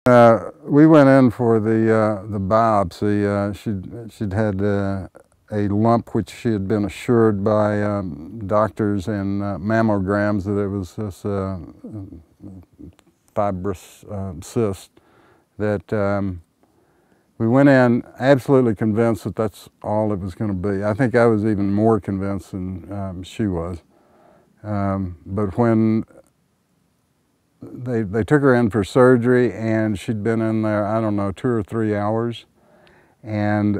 We went in for the biopsy. She'd had a lump which she had been assured by doctors and mammograms that it was this fibrous cyst. That we went in absolutely convinced that that's all it was going to be. I think I was even more convinced than she was. But when they took her in for surgery, and she'd been in there, I don't know, 2 or 3 hours. And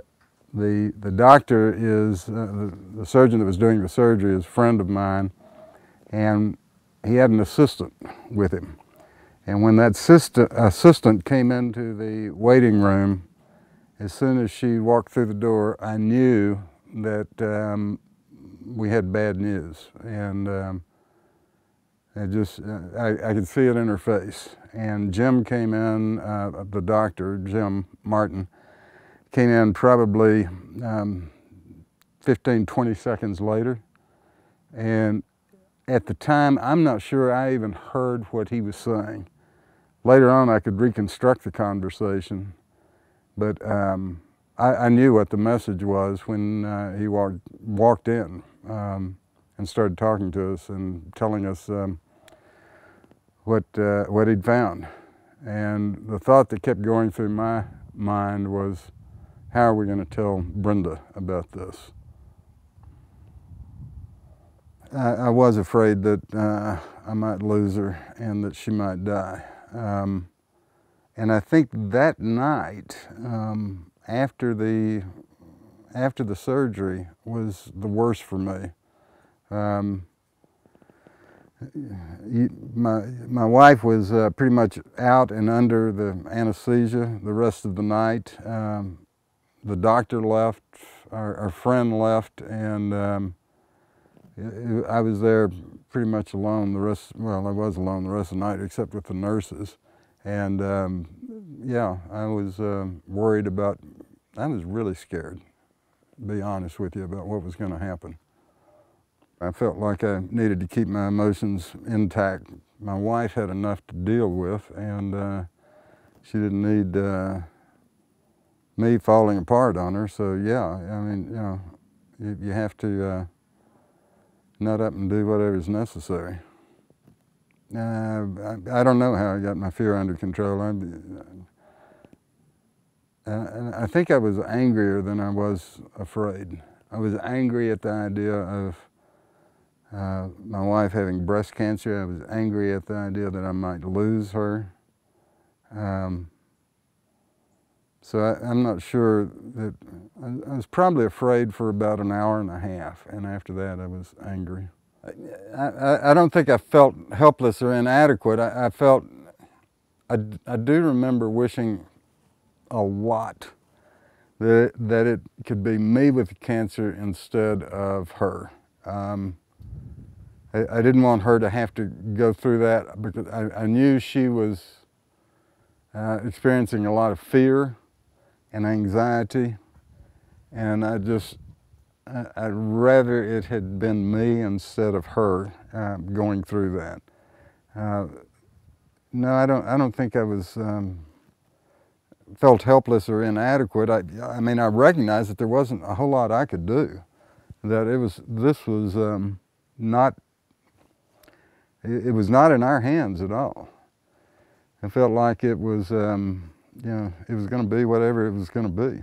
the doctor is, the surgeon that was doing the surgery is a friend of mine, and he had an assistant with him. And when that assistant came into the waiting room, as soon as she walked through the door, I knew that we had bad news. And I could see it in her face. And Jim came in, the doctor, Jim Martin, came in probably 15, 20 seconds later. And at the time, I'm not sure I even heard what he was saying. Later on, I could reconstruct the conversation, but I knew what the message was when he walked in and started talking to us and telling us what he'd found. And the thought that kept going through my mind was, how are we going to tell Brenda about this? I was afraid that I might lose her and that she might die. And I think that night, after the surgery, was the worst for me. My wife was pretty much out and under the anesthesia the rest of the night. The doctor left, our friend left, and I was there pretty much alone well, I was alone the rest of the night except with the nurses. And yeah, I was worried about, I was really scared, to be honest with you, about what was going to happen. I felt like I needed to keep my emotions intact. My wife had enough to deal with, and she didn't need me falling apart on her. So yeah, I mean, you know, you have to nut up and do whatever's necessary. I don't know how I got my fear under control. I think I was angrier than I was afraid. I was angry at the idea of my wife having breast cancer. I was angry at the idea that I might lose her. So I'm not sure that, I was probably afraid for about an hour and a half, and after that I was angry. I don't think I felt helpless or inadequate. I do remember wishing a lot that it could be me with the cancer instead of her. I didn't want her to have to go through that, because I knew she was experiencing a lot of fear and anxiety, and I'd rather it had been me instead of her going through that. No, I don't think I was felt helpless or inadequate. I mean, I recognized that there wasn't a whole lot I could do. That this was not. It was not in our hands at all. I felt like it was, you know, it was going to be whatever it was going to be.